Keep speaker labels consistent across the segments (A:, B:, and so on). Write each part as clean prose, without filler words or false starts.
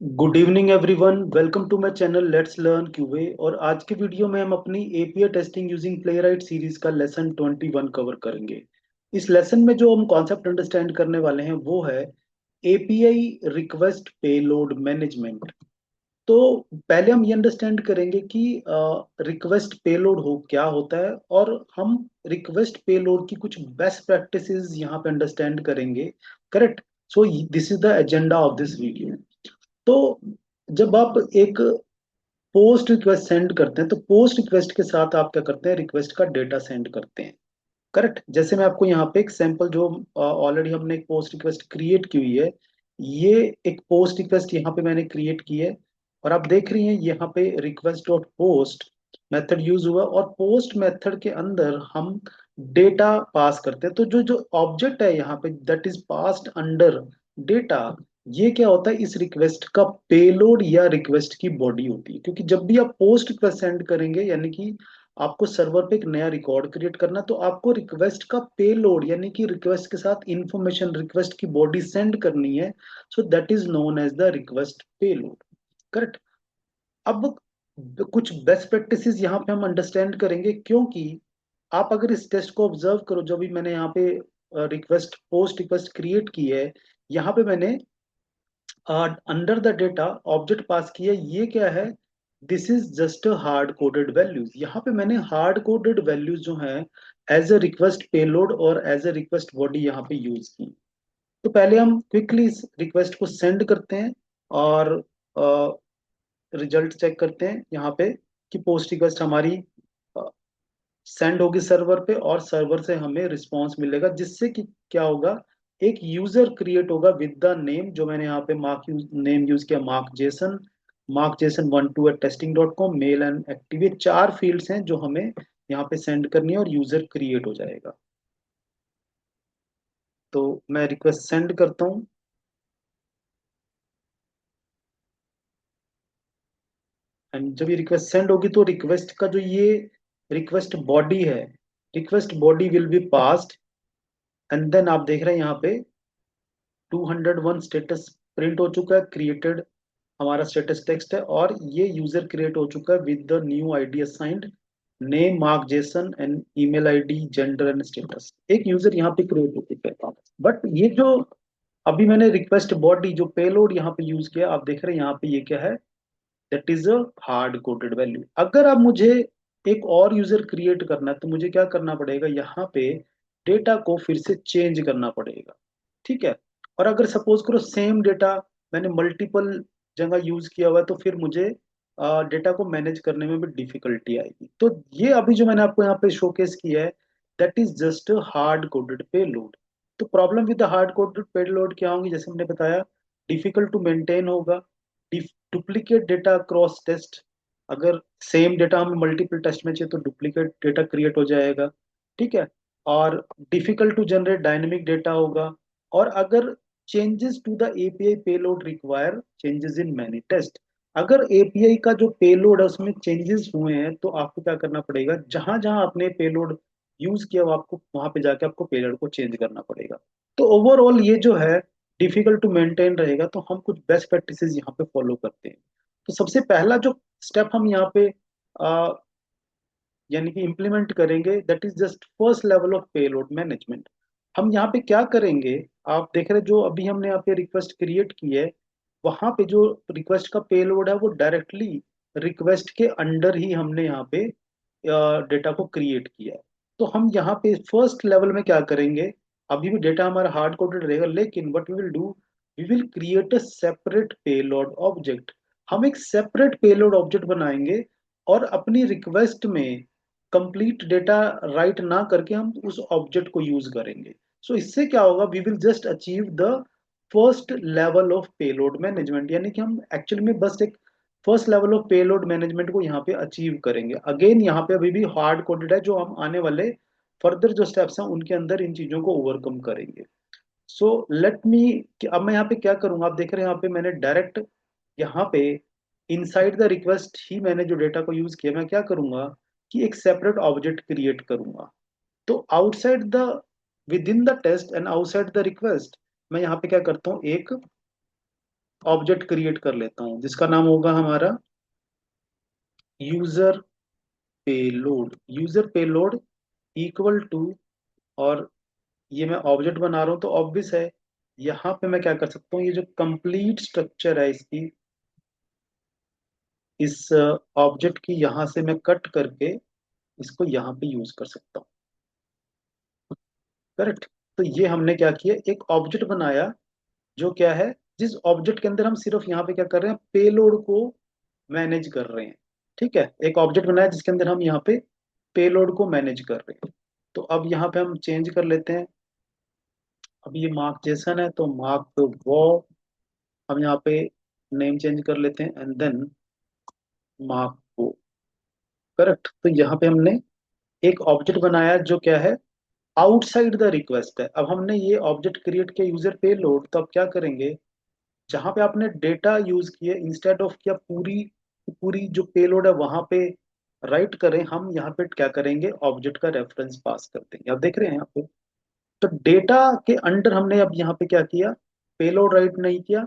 A: Good evening everyone, welcome to my channel let's learn QA. और आज के video में हम अपनी API testing using Playwright series का लेसन 21 कवर करेंगे। इस लेसन में जो हम कॉन्सेप्ट अंडरस्टैंड करने वाले हैं वो है एपीआई रिक्वेस्ट पेलोड मैनेजमेंट। तो पहले हम ये अंडरस्टैंड करेंगे कि रिक्वेस्ट पेलोड हो क्या होता है, और हम रिक्वेस्ट पेलोड की कुछ बेस्ट प्रैक्टिसेस यहाँ पे अंडरस्टैंड करेंगे। Correct. So this is the agenda of this video. तो जब आप एक पोस्ट रिक्वेस्ट सेंड करते हैं तो पोस्ट रिक्वेस्ट के साथ आप क्या करते हैं, रिक्वेस्ट का डेटा सेंड करते हैं। करेक्ट। जैसे मैं आपको यहाँ पे एक सैंपल जो ऑलरेडी हमने एक पोस्ट रिक्वेस्ट क्रिएट की हुई है, ये एक पोस्ट रिक्वेस्ट यहाँ पे मैंने क्रिएट की है। और आप देख रही हैं यहाँ पे request dot post method use हुआ, और पोस्ट मेथड के अंदर हम डेटा पास करते हैं। तो जो जो ऑब्जेक्ट है यहाँ पे that is passed under data, ये क्या होता है, इस रिक्वेस्ट का पेलोड या रिक्वेस्ट की बॉडी होती है। क्योंकि जब भी आप पोस्ट रिक्वेस्ट सेंड करेंगे, यानी कि आपको सर्वर पे एक नया रिकॉर्ड क्रिएट करना, तो आपको रिक्वेस्ट का पेलोड यानी कि रिक्वेस्ट के साथ इंफॉर्मेशन, रिक्वेस्ट की बॉडी सेंड करनी है। So that is known as the request payload. Correct. अब कुछ बेस्ट प्रैक्टिसेस यहाँ पे हम अंडरस्टैंड करेंगे, क्योंकि आप अगर इस टेस्ट को ऑब्जर्व करो, जो भी मैंने यहाँ पे रिक्वेस्ट पोस्ट रिक्वेस्ट क्रिएट की है, यहाँ पे मैंने अंडर द डेटा ऑब्जेक्ट पास किया। ये क्या है, this is just hard coded values. यहाँ पे मैंने हार्ड कोडेड वैल्यूज जो हैं एज अ रिक्वेस्ट पेलोड और एज अ रिक्वेस्ट बॉडी यहाँ पे यूज की। तो पहले हम क्विकली इस रिक्वेस्ट को सेंड करते हैं और रिजल्ट चेक करते हैं यहाँ पे कि पोस्ट रिक्वेस्ट हमारी सेंड होगी सर्वर पे, और सर्वर से हमें रिस्पॉन्स मिलेगा, जिससे कि क्या होगा, एक यूजर क्रिएट होगा विद द नेम जो मैंने यहाँ पे नेम यूज किया, mark Jason 12@testing.com, male and active. ये चार फील्ड्स हैं जो हमें यहाँ पे सेंड करनी है और यूजर क्रिएट हो जाएगा। तो मैं रिक्वेस्ट सेंड करता हूँ, एंड जब ये रिक्वेस्ट सेंड होगी तो रिक्वेस्ट का जो ये रिक्वेस्ट बॉडी है, request body will be passed. And then आप देख रहे हैं यहाँ पे 201 स्टेटस प्रिंट हो चुका है, क्रिएटेड हमारा स्टेटस टेक्स्ट है, और ये यूजर क्रिएट हो चुका है with the new ID assigned, name mark Jason and email ID gender and status. एक यूजर यहाँ पे क्रिएट हो चुका है। बट ये जो अभी मैंने रिक्वेस्ट बॉडी जो पेलोड यहाँ पे यूज किया, आप देख रहे हैं यहाँ पे ये क्या है, that is a hard coded value. अगर अब मुझे एक और यूजर क्रिएट करना है तो मुझे क्या करना पड़ेगा, यहाँ पे डेटा को फिर से चेंज करना पड़ेगा। ठीक है। और अगर सपोज करो सेम डेटा मैंने मल्टीपल जगह यूज किया हुआ है, तो फिर मुझे डेटा को मैनेज करने में भी डिफिकल्टी आएगी। तो ये अभी जो मैंने आपको यहाँ पे शोकेस किया है, that is just hard coded payload. तो problem with the hard coded payload क्या होंगी, जैसे मैंने बताया, डिफिकल्ट टू मेंटेन होगा, डुप्लीकेट डेटा क्रॉस टेस्ट। अगर सेम डेटा हमें मल्टीपल टेस्ट में चाहिए तो डुप्लीकेट डेटा क्रिएट हो जाएगा। ठीक है। और difficult to generate dynamic data होगा। और अगर changes to the API payload require changes in many test, अगर एपीआई का जो पेलोड है उसमें चेंजेस हुए हैं, तो आपको क्या करना पड़ेगा, जहां जहां आपने पेलोड यूज किया वो आपको वहां पे जाके आपको पेलोड को चेंज करना पड़ेगा। तो ओवरऑल ये जो है डिफिकल्ट टू मेंटेन रहेगा। तो हम कुछ बेस्ट प्रैक्टिसेस यहाँ पे फॉलो करते हैं। तो सबसे पहला जो स्टेप हम यहाँ पे यानी कि इम्प्लीमेंट करेंगे, that is just first level of payload management. हम यहाँ पे क्या करेंगे, आप देख रहे हैं जो अभी हमने यहाँ पे रिक्वेस्ट क्रिएट की है, वहां पे जो रिक्वेस्ट का पेलोड है वो डायरेक्टली रिक्वेस्ट के अंडर ही हमने यहाँ पे डेटा को क्रिएट किया है। तो हम यहाँ पे फर्स्ट लेवल में क्या करेंगे, अभी भी डेटा हमारा हार्ड कोडेड रहेगा, लेकिन what we will do, we will create a separate payload object. हम एक सेपरेट पेलोड ऑब्जेक्ट बनाएंगे, और अपनी रिक्वेस्ट में कंप्लीट डेटा राइट ना करके हम उस ऑब्जेक्ट को यूज करेंगे। सो इससे क्या होगा, we will just achieve the first level of payload management, यानी कि हम एक्चुअली में बस एक first level of payload management को यहाँ पे अचीव करेंगे। अगेन यहाँ पे अभी भी हार्ड कोडेड है, जो हम आने वाले फर्दर जो स्टेप्स हैं उनके अंदर इन चीजों को ओवरकम करेंगे। सो लेट मी, अब मैं यहाँ पे क्या करूंगा, आप देख रहे हैं यहाँ पे मैंने डायरेक्ट यहाँ पे इनसाइड द रिक्वेस्ट ही मैंने जो डेटा को यूज किया, मैं क्या करूंगा कि एक सेपरेट ऑब्जेक्ट क्रिएट करूंगा। तो outside the with in the test and outside the request, मैं यहाँ पे क्या करता हूँ, एक ऑब्जेक्ट क्रिएट कर लेता हूँ जिसका नाम होगा हमारा user payload. User payload equal to, और ये मैं ऑब्जेक्ट बना रहा हूँ तो ऑब्वियस है यहाँ पे मैं क्या कर सकता हूँ, ये जो कंप्लीट स्ट्रक्चर है इसकी, इस ऑब्जेक्ट की यहाँ से मैं कट करके इसको यहाँ पे यूज कर सकता हूँ। करेक्ट। तो ये हमने क्या किया, एक ऑब्जेक्ट बनाया जो क्या है, जिस ऑब्जेक्ट के अंदर हम सिर्फ यहाँ पे क्या कर रहे हैं, पेलोड को मैनेज कर रहे हैं। ठीक है, एक ऑब्जेक्ट बनाया जिसके अंदर हम यहाँ पे पेलोड को मैनेज कर रहे हैं। तो अब यहाँ पे हम चेंज कर लेते हैं। अब ये मार्क जेसन है तो मार्क तो वो, हम यहाँ पे नेम चेंज कर लेते हैं एंड देन मार्क वो। करेक्ट। तो यहाँ पे हमने एक ऑब्जेक्ट बनाया जो क्या है, आउटसाइड द रिक्वेस्ट है। अब हमने ये ऑब्जेक्ट क्रिएट किया यूजर पेलोड, तो अब क्या करेंगे, जहां पे आपने डेटा यूज किए इंस्टेड ऑफ किया पूरी पूरी जो पेलोड है वहां पे राइट करें, हम यहाँ पे क्या करेंगे, ऑब्जेक्ट का रेफरेंस पास कर देंगे। आप देख रहे हैं यहाँ पे, तो डेटा के अंडर हमने अब यहाँ पे क्या किया, पेलोड राइट नहीं किया।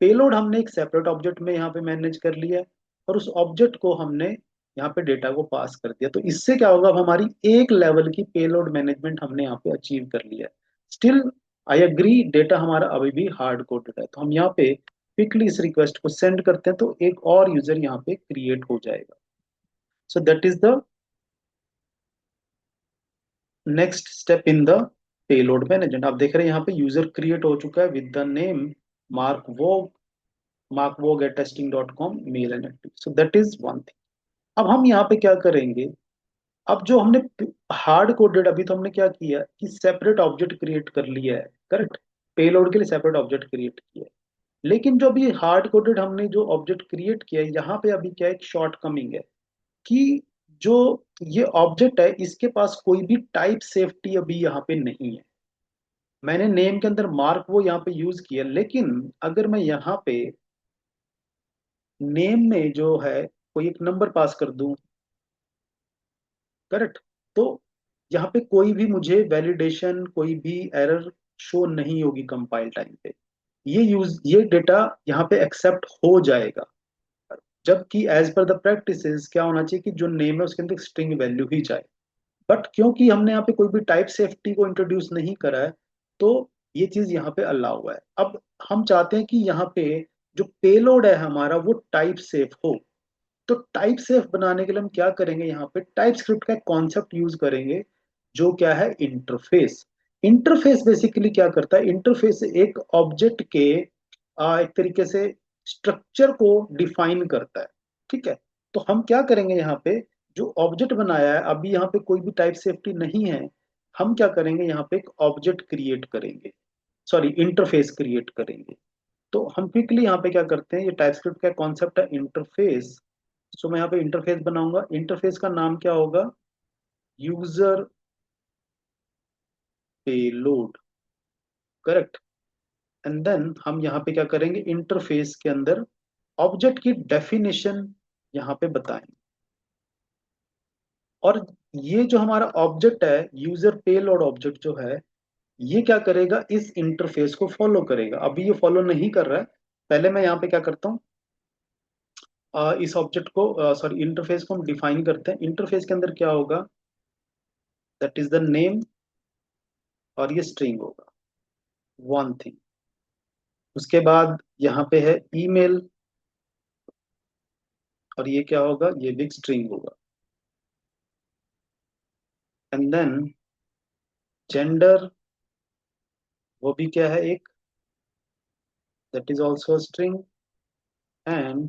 A: पेलोड हमने एक सेपरेट ऑब्जेक्ट में यहाँ पे मैनेज कर लिया है, और उस ऑब्जेक्ट को हमने यहाँ पे डेटा को पास कर दिया। तो इससे क्या होगा, अब हमारी एक लेवल की पेलोड मैनेजमेंट हमने यहाँ पे अचीव कर लिया है। स्टिल आई एग्री, डेटा हमारा अभी भी हार्ड कोडेड है, तो हम यहाँ पे क्विकली इस रिक्वेस्ट को सेंड करते हैं तो एक और यूजर यहाँ पे क्रिएट हो जाएगा। सो that is the next step in the payload management. आप देख रहे हैं यहाँ पे यूजर क्रिएट हो चुका है with the name mark Vogue, markwog@testing.com male and active. So that is one thing. अब हम यहाँ पे क्या करेंगे, अब जो हमने हार्ड कोडेड, अभी तो हमने क्या किया कि सेपरेट ऑब्जेक्ट क्रिएट कर लिया है। करेक्ट। पेलोड के लिए सेपरेट ऑब्जेक्ट क्रिएट किया है, लेकिन जो अभी हार्ड कोडेड हमने जो ऑब्जेक्ट क्रिएट किया है, यहाँ पे अभी क्या एक शॉर्ट कमिंग है कि जो ये ऑब्जेक्ट है इसके पास कोई भी टाइप सेफ्टी अभी यहाँ पे नहीं है। मैंने नेम के अंदर मार्क वो यहाँ पे यूज किया, लेकिन अगर मैं यहाँ पे नेम में जो है कोई एक नंबर पास कर दूं, करेक्ट, तो यहाँ पे कोई भी मुझे वैलिडेशन, कोई भी एरर शो नहीं होगी कंपाइल टाइम पे। ये डेटा यहाँ पे एक्सेप्ट हो जाएगा। जबकि एज पर द प्रैक्टिसेस क्या होना चाहिए कि जो नेम है उसके अंदर स्ट्रिंग वैल्यू ही जाए। बट क्योंकि हमने यहाँ पे कोई भी टाइप सेफ्टी को इंट्रोड्यूस नहीं करा है, तो ये चीज यहाँ पे अलाउ हुआ है। अब हम चाहते हैं कि यहाँ पे जो पेलोड है हमारा वो टाइप सेफ हो। तो टाइप सेफ बनाने के लिए हम क्या करेंगे, यहाँ पे टाइप स्क्रिप्ट का एक कॉन्सेप्ट यूज करेंगे जो क्या है, इंटरफेस। इंटरफेस बेसिकली क्या करता है, इंटरफेस एक ऑब्जेक्ट के एक तरीके से स्ट्रक्चर को डिफाइन करता है। ठीक है। तो हम क्या करेंगे, यहाँ पे जो ऑब्जेक्ट बनाया है, अभी यहाँ पे कोई भी टाइप सेफ्टी नहीं है, हम क्या करेंगे, यहाँ पे एक ऑब्जेक्ट क्रिएट करेंगे, सॉरी इंटरफेस क्रिएट करेंगे। तो हम क्विकली यहाँ पे क्या करते हैं, ये टाइपस्क्रिप्ट का कॉन्सेप्ट है इंटरफेस। सो मैं यहाँ पे इंटरफेस बनाऊंगा, इंटरफेस का नाम क्या होगा, user payload. Correct. And then हम यहाँ पे क्या करेंगे, इंटरफेस के अंदर ऑब्जेक्ट की डेफिनेशन यहाँ पे बताएंगे। और ये जो हमारा ऑब्जेक्ट है यूजर पेलोड ऑब्जेक्ट जो है, ये क्या करेगा, इस इंटरफेस को फॉलो करेगा। अभी ये फॉलो नहीं कर रहा है। पहले मैं यहाँ पे क्या करता हूँ, इस ऑब्जेक्ट को, सॉरी इंटरफेस को हम डिफाइन करते हैं। इंटरफेस के अंदर क्या होगा, दैट इज द नेम, और ये स्ट्रिंग होगा, वन थिंग। उसके बाद यहाँ पे है ईमेल, और ये क्या होगा, ये भी स्ट्रिंग होगा। एंड देन जेंडर, वो भी क्या है एक, that is also string. And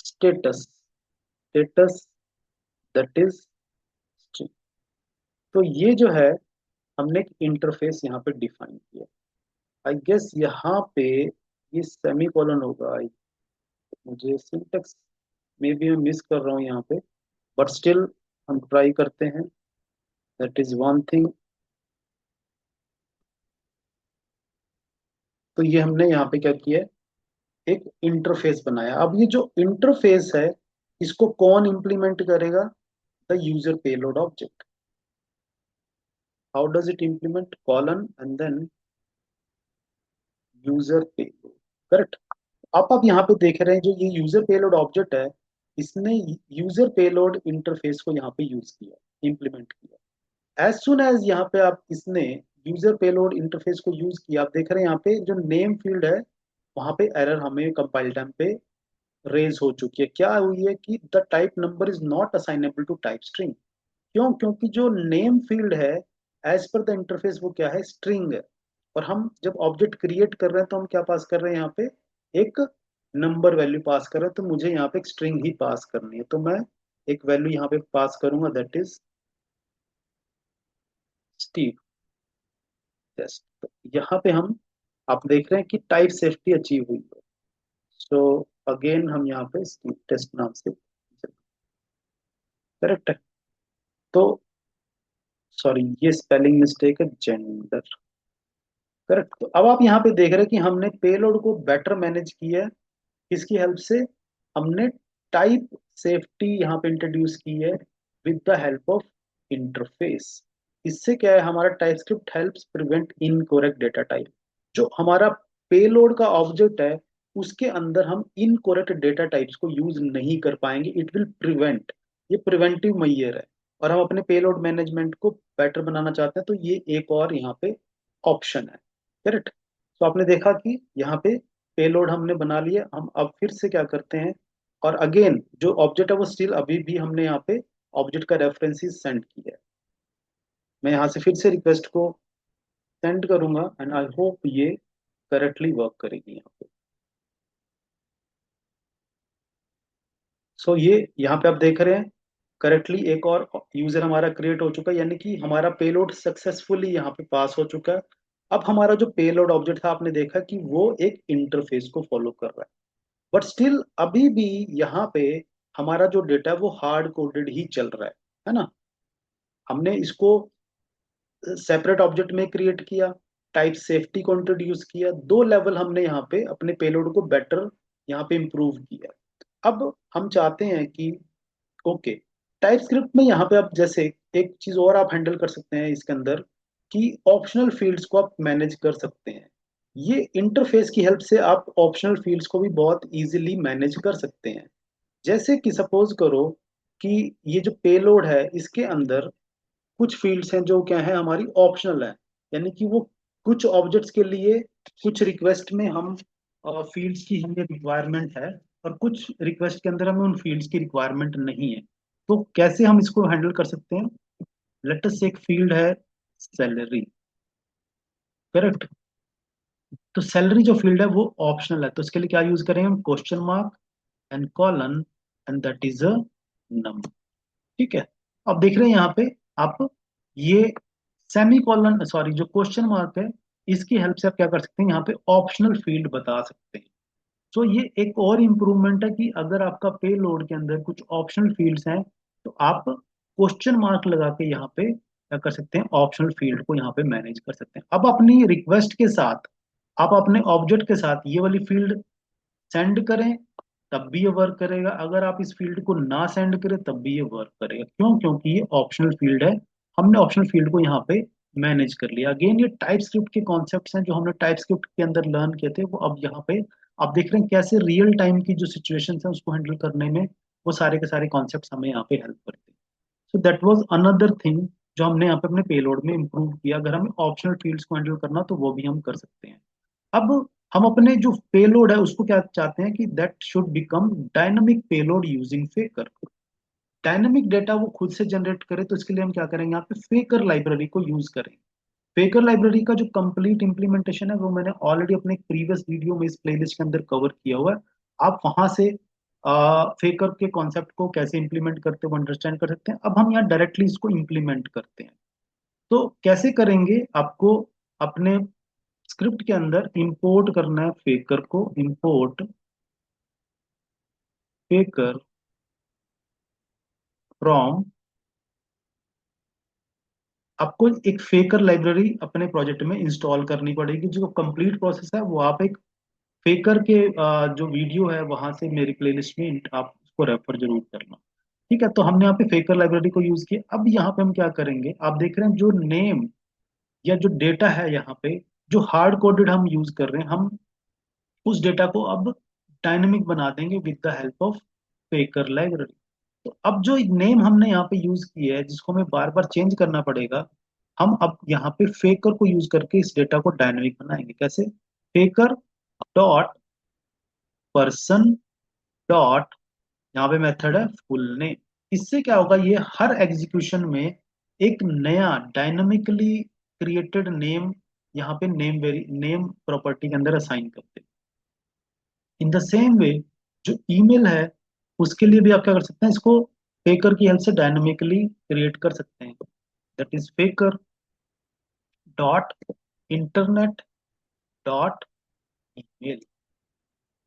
A: status, status that is string. तो ये जो है हमने एक इंटरफेस यहाँ पे डिफाइन किया। आई गेस यहाँ पे ये सेमी कॉलन होगा। मुझे सिंटेक्स में भी मैं मिस कर रहा हूँ यहाँ पे, बट स्टिल हम ट्राई करते हैं। That is one thing. तो ये हमने यहाँ पे क्या किया, एक इंटरफेस बनाया। अब ये जो इंटरफेस है इसको कौन इंप्लीमेंट करेगा, the user payload object. How does it implement, colon and then user payload. Correct. आप यहाँ पे देख रहे हैं जो ये यूजर पेलोड ऑब्जेक्ट है, इसने यूजर पेलोड इंटरफेस को यहाँ पे यूज किया, इंप्लीमेंट किया। एज सुन एज यहाँ पे आप इसने यूजर पेलोड इंटरफेस को यूज किया, आप देख रहे हैं यहाँ पे जो नेम फील्ड है वहां पे एरर हमें कंपाइल टाइम पे रेज हो चुकी है। क्या हुई है कि the type number is not assignable to type string. क्यों? क्योंकि जो नेम फील्ड है एज पर द इंटरफेस वो क्या है, स्ट्रिंग है। और हम जब ऑब्जेक्ट क्रिएट कर रहे हैं तो हम क्या पास कर रहे हैं यहाँ पे, एक नंबर वैल्यू पास कर रहे हैं। तो मुझे यहाँ पे एक स्ट्रिंग ही पास करनी है, तो मैं एक वैल्यू यहाँ पे पास करूंगा, दैट इज स्टीव टेस्ट। तो यहाँ पे हम आप देख रहे हैं कि टाइप सेफ्टी अचीव हुई है। सो अगेन हम यहाँ पे स्टीव टेस्ट नाम से, करेक्ट है। तो सॉरी, ये स्पेलिंग मिस्टेक है, जेंडर। करेक्ट। तो अब आप यहाँ पे देख रहे हैं कि हमने पेलोड को बेटर मैनेज किया है। किसकी हेल्प से? हमने टाइप सेफ्टी यहाँ पे इंट्रोड्यूस की है with the help of interface. इससे क्या है, हमारा type script helps prevent incorrect data type. जो हमारा पेलोड का ऑब्जेक्ट है उसके अंदर हम इनकोरेक्ट डेटा टाइप्स को यूज नहीं कर पाएंगे, इट विल प्रिवेंट। ये प्रिवेंटिव मेजर है। और हम अपने पेलोड मैनेजमेंट को बेटर बनाना चाहते हैं, तो ये एक और यहाँ पे ऑप्शन है। करेक्ट। तो आपने देखा कि यहाँ पे पेलोड हमने बना लिया। हम अब फिर से क्या करते हैं, और अगेन जो ऑब्जेक्ट है वो स्टिल अभी भी हमने यहाँ पे ऑब्जेक्ट का रेफरेंस सेंड किया है। मैं यहाँ से फिर से रिक्वेस्ट को सेंड करूंगा एंड आई होप ये करेक्टली वर्क करेगी यहाँ पे। सो ये यहाँ पे आप देख रहे हैं करेक्टली एक और यूजर हमारा क्रिएट हो चुका है, यानी कि हमारा पेलोड सक्सेसफुली यहाँ पे पास हो चुका है। अब हमारा जो पेलोड ऑब्जेक्ट था आपने देखा कि वो एक इंटरफेस को फॉलो कर रहा है, बट स्टिल अभी भी यहाँ पे हमारा जो डेटा है वो हार्ड कोडेड ही चल रहा है ना। हमने इसको सेपरेट ऑब्जेक्ट में क्रिएट किया, टाइप सेफ्टी को इंट्रोड्यूस किया, दो लेवल हमने यहाँ पे अपने पेलोड को बेटर यहाँ पे इंप्रूव किया। अब हम चाहते हैं कि ओके, टाइप स्क्रिप्ट में यहाँ पे आप जैसे एक चीज और आप हैंडल कर सकते हैं इसके अंदर, कि ऑप्शनल फील्ड्स को आप मैनेज कर सकते हैं। ये इंटरफेस की हेल्प से आप ऑप्शनल फील्ड्स को भी बहुत इजीली मैनेज कर सकते हैं। जैसे कि सपोज करो कि ये जो पेलोड है इसके अंदर कुछ फील्ड्स हैं जो क्या है, हमारी ऑप्शनल है। यानी कि वो कुछ ऑब्जेक्ट्स के लिए कुछ रिक्वेस्ट में हम फील्ड्स की हमें रिक्वायरमेंट है, और कुछ रिक्वेस्ट के अंदर हमें उन फील्ड्स की रिक्वायरमेंट नहीं है। तो कैसे हम इसको हैंडल कर सकते हैं? लेट अस से एक फील्ड है सैलरी। करेक्ट। तो सैलरी जो फील्ड है वो ऑप्शनल है, तो इसके लिए क्या यूज करेंगे हम, question mark and colon, and that is a number. ठीक है। अब देख रहे हैं यहाँ पे आप ये सेमी कॉलन, सॉरी, जो क्वेश्चन मार्क है इसकी हेल्प से आप क्या कर सकते हैं, यहाँ पे ऑप्शनल फील्ड बता सकते हैं। तो ये एक और इम्प्रूवमेंट है कि अगर आपका पे लोड के अंदर कुछ ऑप्शनल फील्ड्स हैं तो आप क्वेश्चन मार्क लगा के यहाँ पे क्या कर सकते हैं, ऑप्शनल फील्ड को यहाँ पे मैनेज कर सकते हैं। अब अपनी रिक्वेस्ट के साथ आप अपने ऑब्जेक्ट के साथ ये वाली फील्ड सेंड करें तब भी ये वर्क करेगा, अगर आप इस फील्ड को ना सेंड करें तब भी ये वर्क करेगा। क्यों? क्योंकि ये ऑप्शनल फील्ड है। हमने ऑप्शनल फील्ड को यहाँ पे मैनेज कर लिया। अगेन ये टाइप स्क्रिप्ट के कॉन्सेप्ट्स हैं जो हमने टाइप स्क्रिप्ट के अंदर लर्न किए थे, वो अब यहाँ पे आप देख रहे हैं कैसे रियल टाइम की जो सिचुएशन है उसको हैंडल करने में वो सारे के सारे कॉन्सेप्ट्स हमें यहाँ पे हेल्प करते हैं। So that was another thing जो हमने यहाँ पे अपने पेलोड में इंप्रूव किया। अगर हमें ऑप्शनल फील्ड्स को हैंडल करना तो वो भी हम कर सकते हैं। अब हम अपने जो पेलोड है उसको क्या चाहते हैं कि that should become dynamic payload using फेकर। Dynamic data वो खुद से जनरेट करे, तो इसके लिए हम क्या करेंगे, यहाँ पे फेकर लाइब्रेरी को यूज करें। फेकर लाइब्रेरी का जो कंप्लीट इंप्लीमेंटेशन है वो मैंने ऑलरेडी अपने प्रीवियस वीडियो में इस प्लेलिस्ट के अंदर कवर किया हुआ है। आप वहां से फेकर के कॉन्सेप्ट को कैसे इंप्लीमेंट करते हो अंडरस्टैंड कर सकते हैं। अब हम यहाँ डायरेक्टली इसको इंप्लीमेंट करते हैं। तो कैसे करेंगे, आपको अपने स्क्रिप्ट के अंदर इंपोर्ट करना है फेकर को, इंपोर्ट फेकर फ्रॉम। आपको एक फेकर लाइब्रेरी अपने प्रोजेक्ट में इंस्टॉल करनी पड़ेगी। जो कंप्लीट प्रोसेस है वो आप एक फेकर के जो वीडियो है वहां से मेरी प्लेलिस्ट में आप उसको रेफर जरूर करना। ठीक है। तो हमने यहाँ पे फेकर लाइब्रेरी को यूज किया। अब यहाँ पे हम क्या करेंगे, आप देख रहे हैं जो नेम या जो डेटा है यहाँ पे जो हार्ड कोडेड हम यूज कर रहे हैं, हम उस डेटा को अब डायनेमिक बना देंगे with the help of फेकर library. तो अब जो नेम हमने यहाँ पे यूज किया है, जिसको हमें बार बार चेंज करना पड़ेगा, हम अब यहाँ पे फेकर को यूज करके इस डेटा को डायनेमिक बनाएंगे। कैसे? फेकर डॉट पर्सन डॉट, यहाँ पे मेथड है फुल नेम। इससे क्या होगा, ये हर एग्जीक्यूशन में एक नया डायनामिकली क्रिएटेड नेम यहाँ पे नेम प्रॉपर्टी के अंदर असाइन करते हैं। इन द सेम वे, जो ईमेल है उसके लिए भी आप क्या कर सकते हैं, इसको फेकर की हेल्प से डायनामिकली क्रिएट कर सकते हैं। That is फेकर dot internet dot email.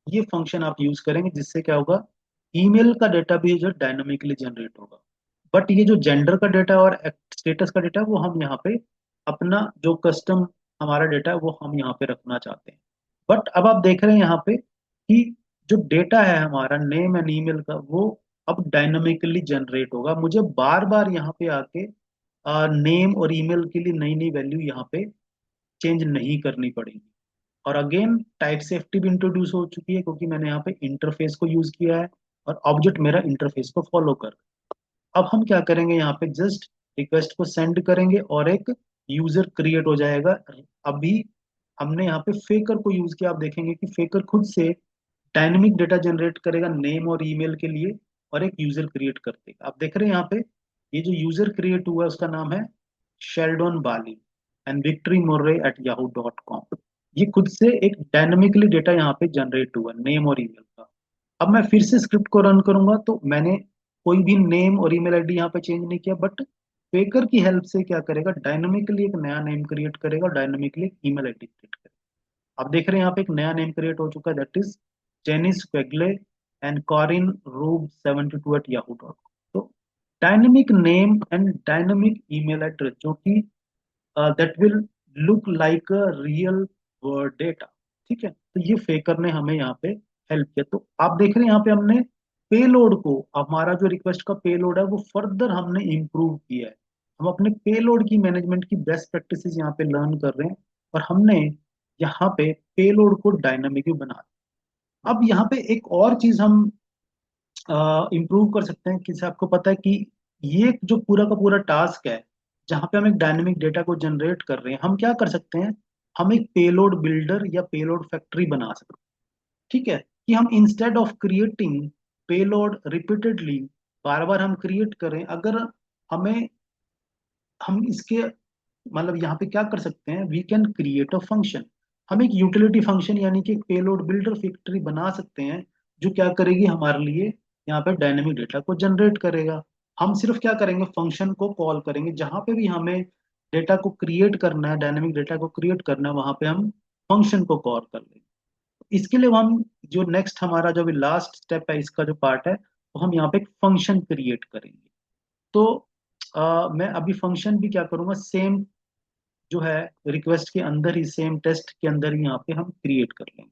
A: ये फंक्शन आप यूज करेंगे, जिससे क्या होगा, ईमेल का डेटा भी जो डायनामिकली जनरेट होगा। बट ये जो जेंडर का डेटा और स्टेटस का डेटा, वो हम यहाँ पे अपना जो कस्टम हमारा डेटा है वो हम यहाँ पे रखना चाहते हैं। बट अब आप देख रहे हैं यहाँ पे कि जो डेटा है हमारा नेम एंड ईमेल का, वो अब डायनामिकली जनरेट होगा। मुझे बार बार यहाँ पे आके नेम और ईमेल के लिए नई नई वैल्यू यहाँ पे चेंज नहीं करनी पड़ेगी। और अगेन टाइप सेफ्टी भी इंट्रोड्यूस हो चुकी है, क्योंकि मैंने यहाँ पे इंटरफेस को यूज किया है और ऑब्जेक्ट मेरा इंटरफेस को फॉलो कर। अब हम क्या करेंगे, यहाँ पे जस्ट रिक्वेस्ट को सेंड करेंगे और एक यूजर क्रिएट हो जाएगा। अभी हमने यहाँ पे फेकर को यूज किया, आप देखेंगे कि फेकर खुद से डायनेमिक डेटा जनरेट करेगा नेम और ईमेल के लिए, और एक यूजर क्रिएट कर देगा। आप देख रहे हैं यहाँ पे, ये जो यूजर क्रिएट हुआ है उसका नाम है Sheldon Bali and Victory Morrey at Yahoo dot com. ये खुद से एक डायनेमिकली डेटा यहाँ पे जनरेट हुआ नेम और ईमेल का। अब मैं फिर से स्क्रिप्ट को रन करूंगा, तो मैंने कोई भी नेम और ईमेल आईडी यहाँ पे चेंज नहीं किया, बट फेकर की हेल्प से क्या करेगा, डायनामिकली एक नया नेम क्रिएट करेगा और डायनामिकली एक ईमेल आईडी क्रिएट करेगा। आप देख रहे हैं यहाँ पे एक नया नेम क्रिएट हो चुका है, that is Janis Quigley and Corinne Rube 72 at Yahoo dot com. तो dynamic name and dynamic email address, जो कि that will look like a real world data. ठीक है, तो ये फेकर ने हमें यहाँ पे हेल्प किया। तो आप देख रहे हैं यहाँ पे हमने पेलोड को, हमारा जो रिक्वेस्ट का पेलोड है वो फर्दर हमने इम्प्रूव किया है। हम अपने पेलोड की मैनेजमेंट की बेस्ट प्रैक्टिसेस यहाँ पे लर्न कर रहे हैं, और हमने यहाँ पे पेलोड को डायनामिक भी बना दिया। अब यहाँ पे एक और चीज हम इम्प्रूव कर सकते हैं, किसी आपको पता है कि ये जो पूरा का पूरा टास्क है, जहाँ पे हम एक डायनेमिक डेटा को जनरेट कर रहे हैं, हम क्या कर सकते हैं, हम एक पेलोड बिल्डर या पेलोड फैक्ट्री बना सकते हैं। ठीक है, कि हम instead of creating payload repeatedly, बार बार हम क्रिएट करें, अगर हमें, हम इसके मतलब यहाँ पे क्या कर सकते हैं, we can create a function. हम एक यूटिलिटी फंक्शन यानी कि एक पेलोड बिल्डर फैक्ट्री बना सकते हैं, जो क्या करेगी हमारे लिए, यहाँ पे डायनेमिक डेटा को जनरेट करेगा। हम सिर्फ क्या करेंगे, फंक्शन को कॉल करेंगे, जहां पे भी हमें डेटा को क्रिएट करना है, डायनेमिक डेटा को क्रिएट करना है, वहां पे हम फंक्शन को कॉल कर लेंगे। इसके लिए हम, जो नेक्स्ट हमारा जो भी लास्ट स्टेप है इसका जो पार्ट है, तो हम यहाँ पे एक फंक्शन क्रिएट करेंगे। तो मैं अभी फंक्शन भी क्या करूंगा, सेम जो है रिक्वेस्ट के अंदर ही, सेम टेस्ट के अंदर ही यहाँ पे हम क्रिएट कर लेंगे।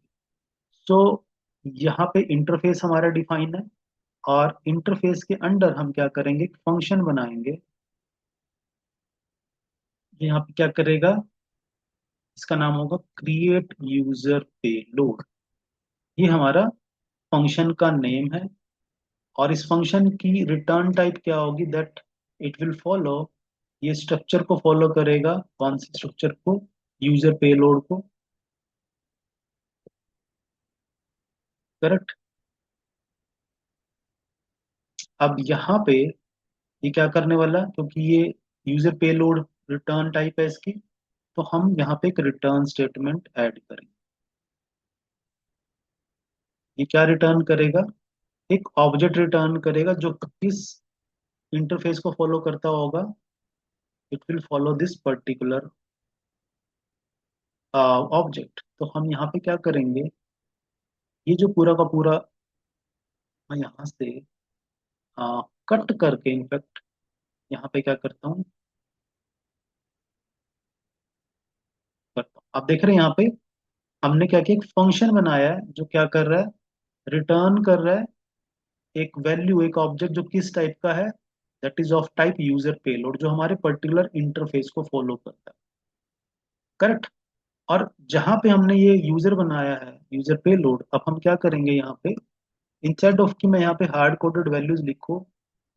A: सो यहाँ पे इंटरफेस हमारा डिफाइन है, और इंटरफेस के अंदर हम क्या करेंगे, एक फंक्शन बनाएंगे। यहाँ पे क्या करेगा, इसका नाम होगा क्रिएट यूजर पेलोड। ये हमारा फंक्शन का नेम है, और इस फंक्शन की रिटर्न टाइप क्या होगी, दैट इट विल फॉलो, ये स्ट्रक्चर को फॉलो करेगा। कौन सी स्ट्रक्चर को, यूजर पेलोड को। करेक्ट। अब यहाँ पे ये क्या करने वाला है, क्योंकि ये यूजर पेलोड रिटर्न टाइप है इसकी, तो हम यहाँ पे एक रिटर्न स्टेटमेंट ऐड करेंगे। ये क्या रिटर्न करेगा, एक ऑब्जेक्ट रिटर्न करेगा, जो किस इंटरफेस को फॉलो करता होगा, it will follow this particular object. तो हम यहाँ पे क्या करेंगे, ये जो पूरा का पूरा, मैं यहाँ से कट करके, इनफैक्ट यहाँ पे क्या करता हूँ, करता हूँ। आप देख रहे हैं यहाँ पे हमने क्या किया, एक फंक्शन बनाया है जो क्या कर रहा है, रिटर्न कर रहा है एक वैल्यू, एक ऑब्जेक्ट जो किस टाइप का है, that is of type user payload, जो हमारे पर्टिकुलर इंटरफेस को फॉलो करता है। करेक्ट। और जहां पे हमने ये यूजर बनाया है, यूजर पेलोड, अब हम क्या करेंगे यहाँ पे, इंस्टेड ऑफ कि मैं यहाँ पे हार्ड कोडेड वैल्यूज लिखूं,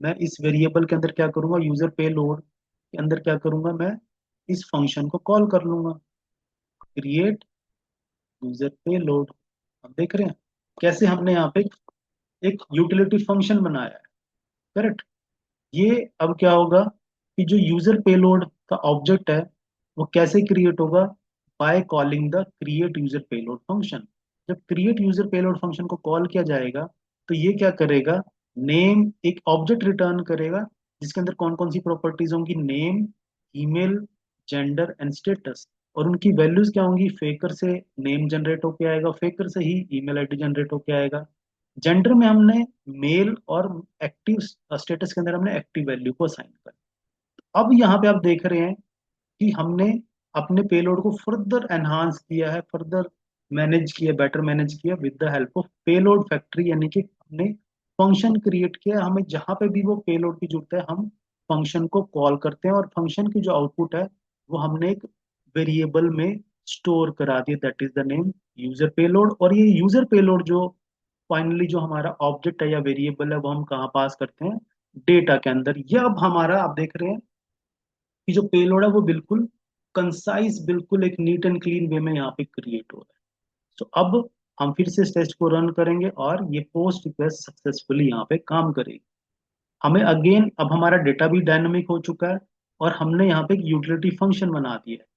A: मैं इस वेरिएबल के अंदर क्या करूंगा, यूजर पेलोड के अंदर क्या करूंगा, मैं इस फंक्शन को कॉल कर लूंगा, क्रिएट यूजर पेलोड। अब देख रहे हैं कैसे हमने यहाँ पे एक यूटिलिटी फंक्शन बनाया है। करेक्ट। ये अब क्या होगा कि जो यूजर पेलोड का ऑब्जेक्ट है वो कैसे क्रिएट होगा, by calling the create user payload function. जब क्रिएट यूजर पेलोड फंक्शन को कॉल किया जाएगा तो ये क्या करेगा, नेम एक ऑब्जेक्ट रिटर्न करेगा जिसके अंदर कौन कौन सी प्रॉपर्टीज होंगी, name, email, gender and status. और उनकी वैल्यूज क्या होंगी, फेकर से नेम जनरेट होके आएगा, फेकर से ही ईमेल आईडी जनरेट होके आएगा। जेंडर में हमने मेल और एक्टिव स्टेटस के अंदर हमने एक्टिव वैल्यू को असाइन कर। अब यहाँ पे आप देख रहे हैं कि हमने अपने पेलोड को फर्दर एनहांस किया है, फर्दर मैनेज किया, बेटर मैनेज किया with the help of payload factory, यानी कि हमने फंक्शन क्रिएट किया। हमें जहां पे भी वो पेलोड की जरूरत है हम फंक्शन को कॉल करते हैं और फंक्शन की जो आउटपुट है वो हमने एक वेरिएबल में स्टोर करा दिया, that is the name user payload. और ये यूजर पेलोड जो फाइनली जो हमारा ऑब्जेक्ट है या वेरिएबल है वो हम कहाँ पास करते हैं, डेटा के अंदर। ये अब हमारा आप देख रहे हैं कि जो पेलोड है वो बिल्कुल कंसाइज, बिल्कुल एक नीट एंड क्लीन वे में यहाँ पे क्रिएट हो रहा है। तो अब हम फिर से इस टेस्ट को रन करेंगे और ये पोस्ट रिक्वेस्ट सक्सेसफुली यहाँ पे काम करेगी। हमें अगेन अब हमारा डेटा भी डायनामिक हो चुका है और हमने यहाँ पे एक यूटिलिटी फंक्शन बना दिया है।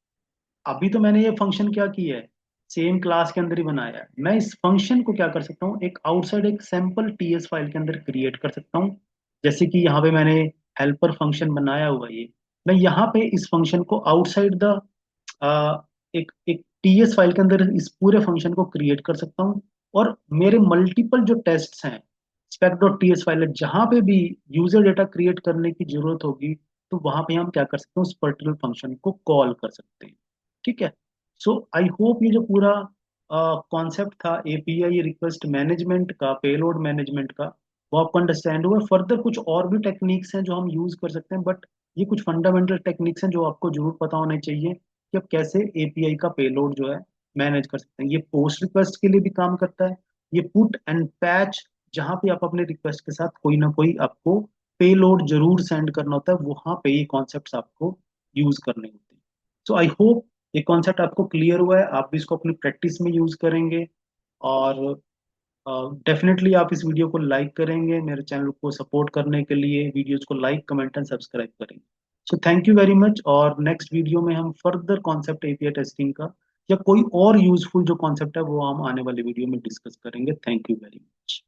A: अभी तो मैंने ये फंक्शन क्या किया है, सेम क्लास के अंदर ही बनाया है। मैं इस फंक्शन को क्या कर सकता हूँ, एक आउटसाइड एक सैम्पल टीएस फाइल के अंदर क्रिएट कर सकता हूँ। जैसे कि यहाँ पे मैंने हेल्पर फंक्शन बनाया हुआ है ये, मैं यहाँ पे इस फंक्शन को आउटसाइड द एक एक टीएस फाइल के अंदर इस पूरे फंक्शन को क्रिएट कर सकता हूँ। और मेरे मल्टीपल जो टेस्ट्स हैं, spec dot T S file है, जहाँ पे भी यूजर डेटा क्रिएट करने की जरूरत होगी तो वहां पे हम क्या कर सकते हैं, उस पर्टिकुलर फंक्शन को कॉल कर सकते हैं। ठीक है। सो आई होप ये जो पूरा कॉन्सेप्ट था एपीआई रिक्वेस्ट मैनेजमेंट का, पेलोड मैनेजमेंट का, वो आपको अंडरस्टैंड हुआ। फर्दर कुछ और भी टेक्निक्स हैं जो हम यूज कर सकते हैं, बट ये कुछ फंडामेंटल टेक्निक्स हैं जो आपको जरूर पता होने चाहिए कि आप कैसे एपीआई का पेलोड जो है मैनेज कर सकते हैं। ये पोस्ट रिक्वेस्ट के लिए भी काम करता है, ये पुट एंड पैच, जहां पे आप अपने रिक्वेस्ट के साथ कोई ना कोई आपको पेलोड जरूर सेंड करना होता है, वहां पे ये कॉन्सेप्ट्स आपको यूज करने होते हैं। सो आई होप ये कॉन्सेप्ट आपको क्लियर हुआ है, आप भी इसको अपनी प्रैक्टिस में यूज करेंगे। और डेफिनेटली आप इस वीडियो को लाइक करेंगे, मेरे चैनल को सपोर्ट करने के लिए वीडियोस को लाइक, कमेंट एंड सब्सक्राइब करेंगे। So thank you very much. और नेक्स्ट वीडियो में हम फर्दर कॉन्सेप्ट एपीआई टेस्टिंग का या कोई और यूजफुल जो कॉन्सेप्ट है वो हम आने वाले वीडियो में डिस्कस करेंगे। Thank you very much.